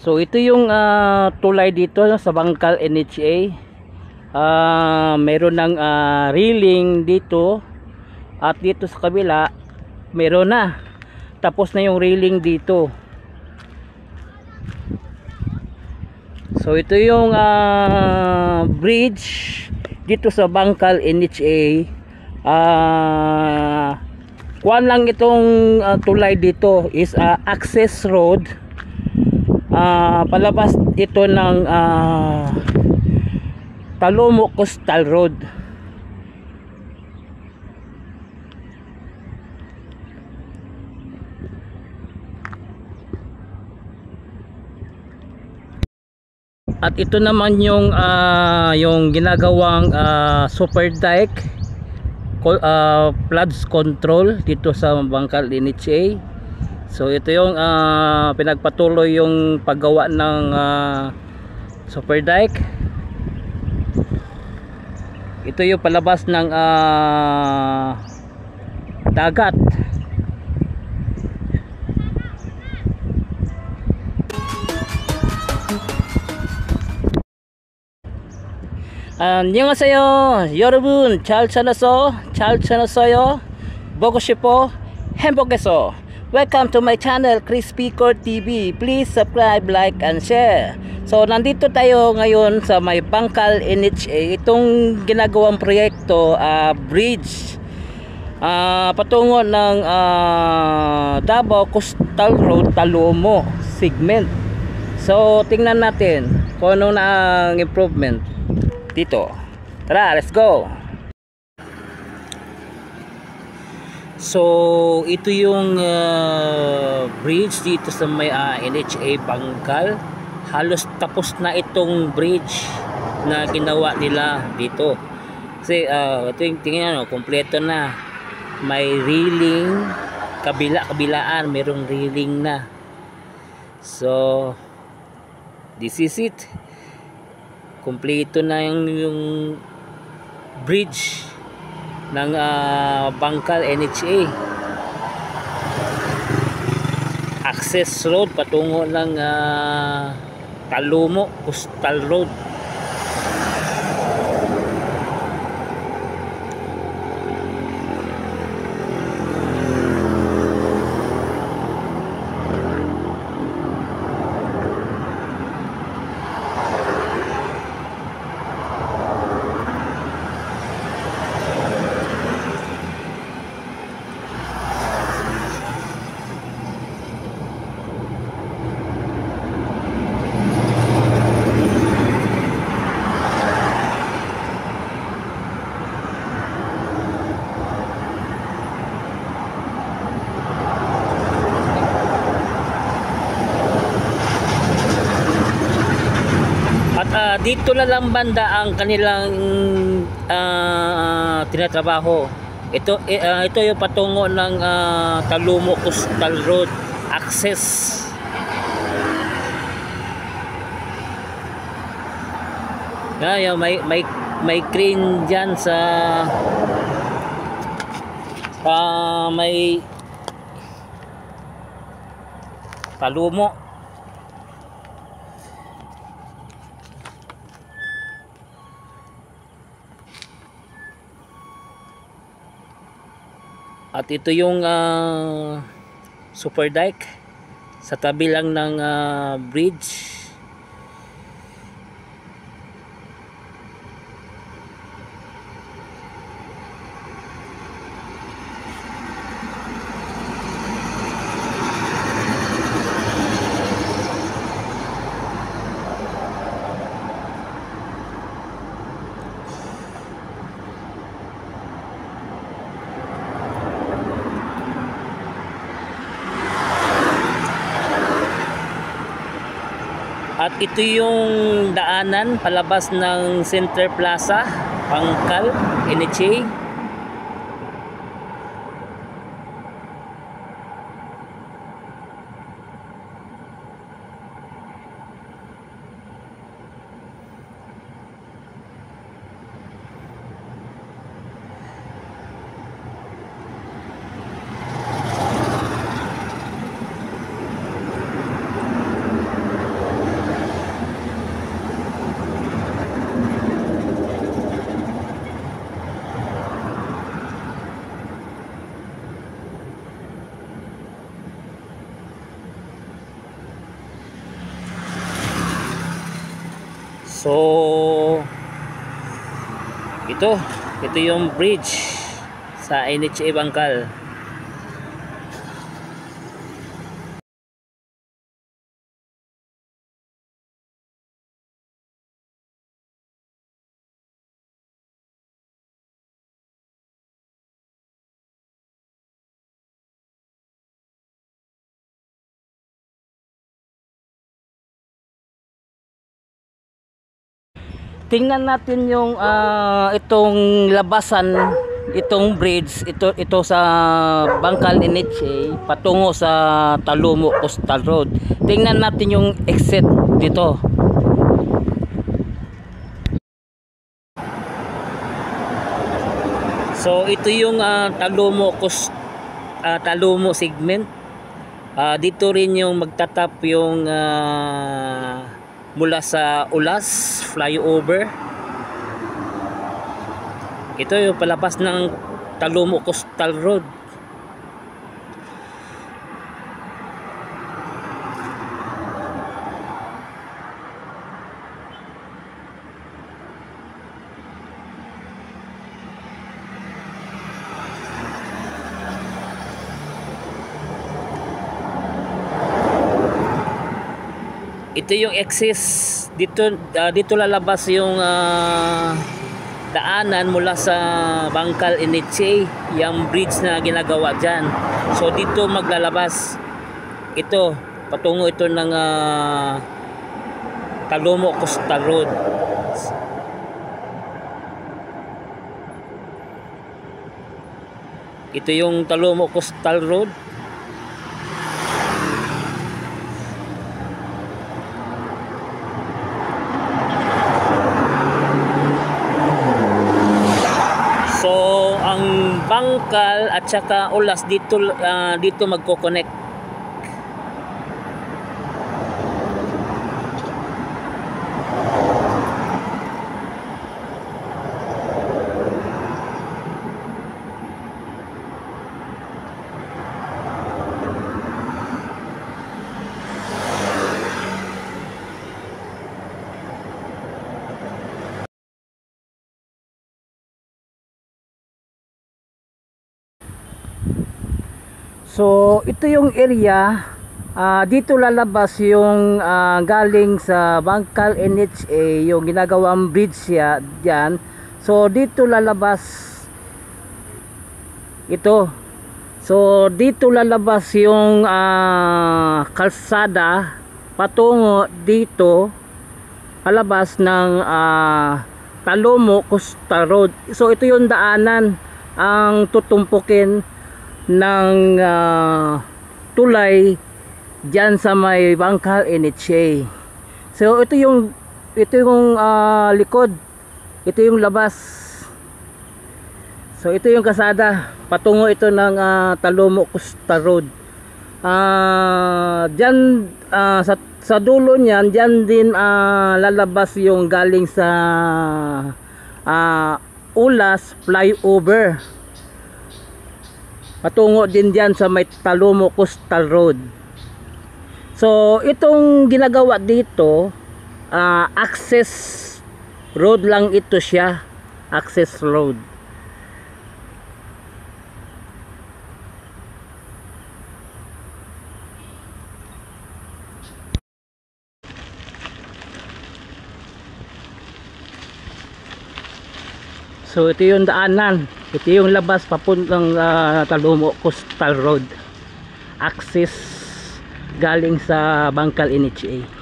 So ito yung tulay dito sa Bangkal NHA. Meron ng railing dito at dito sa kabila meron na. Tapos na yung railing dito. So ito yung bridge dito sa Bangkal NHA. Kuwan lang itong tulay dito is access road. Palabas ito ng Talomo Coastal Road. At ito naman yung ginagawang super dike floods control dito sa Bangkal NHA. So ito yung pinagpatuloy yung paggawa ng super dike. Ito yung palabas ng dagat. 안녕하세요 여러분, 잘 지냈어요? 보고 싶어? 행복해서. Welcome to my channel, Crispy Court TV. Please subscribe, like, and share. So nandito tayo ngayon sa may Bangkal NHA. Itong ginagawang proyekto, bridge patungo ng Davao Coastal Road Talomo segment. So tingnan natin kung ano na ang improvement dito. Tara, let's go. So ito yung bridge dito sa may NHA Bangkal. Halos tapos na itong bridge na ginawa nila dito. Kasi ito yung tingnan, kompleto na. May railing, kabilaan merong railing na. So this is it. Kompleto na yung bridge ng Bangkal NHA. Access road patungo ng Talomo Coastal Road. Dito na lang banda ang kanilang tinatrabaho. Ito yung patungo ng Talomo Coastal Road access. Yan, may crane diyan sa may Talomo. At ito yung super dike sa tabi lang ng bridge. At ito yung daanan palabas ng Center Plaza, Bangkal NHA. So ito yung bridge sa NHA Bangkal. Tingnan natin yung itong labasan, itong bridge, ito sa Bangkal NHA patungo sa Talomo Coastal Road. Tingnan natin yung exit dito. So ito yung Talomo segment. Dito rin yung magtatap yung mula sa Ulas flyover. Ito yung palabas ng Talomo Coastal Road. Ito yung access dito lalabas yung daanan mula sa Bangkal NHA, yung bridge na ginagawa dyan. So dito maglalabas ito, patungo ito ng Talomo Coastal Road. Ito yung Talomo Coastal Road. So ang Bangkal at saka Ulas dito magko-connect. So ito yung area, dito lalabas yung galing sa Bangkal NHA, yung ginagawang bridge dyan. So dito lalabas ito. So dito lalabas yung kalsada patungo dito palabas ng Talomo Coastal Road. So ito yung daanan ang tutumpukin ng tulay diyan sa may Bangkal NHA. So ito yung likod, ito yung labas. So ito yung kasada patungo ito ng Talomo Coastal Road. Diyan sa dulo niyan, diyan din lalabas yung galing sa Ulas flyover. Patungo din diyan sa may Talomo Coastal Road. So itong ginagawa dito, access road lang ito siya, access road. So ito yung daanan, ito yung labas papuntang Talomo Coastal Road, access galing sa Bangkal NHA.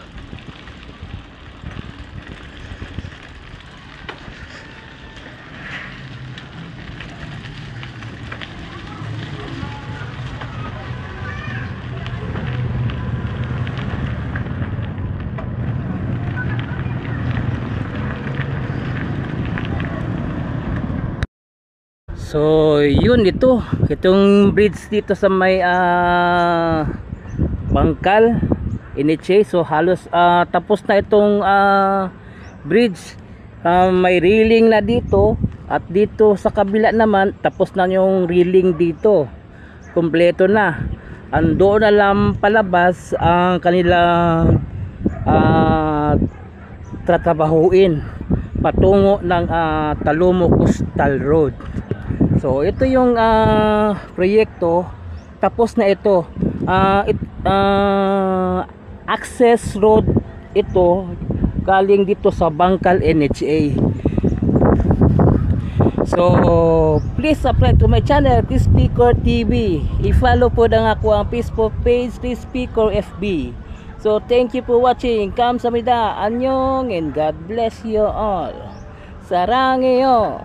So yun, itong bridge dito sa may Bangkal NHA. So halos tapos na itong bridge. May railing na dito, at dito sa kabila naman tapos na yung railing dito, kompleto na. Ando na lang palabas ang kanilang tatrabahuin patungo ng Talomo Coastal Road. So ito yung proyekto, tapos na ito. Access road ito galing dito sa Bangkal NHA. So please subscribe to my channel Chris Speaker TV. I-follow po na ako ang Facebook page Chris Speaker FB. So thank you for watching. Kamsahamnida, annyeong, and God bless you all. Sarangheyo.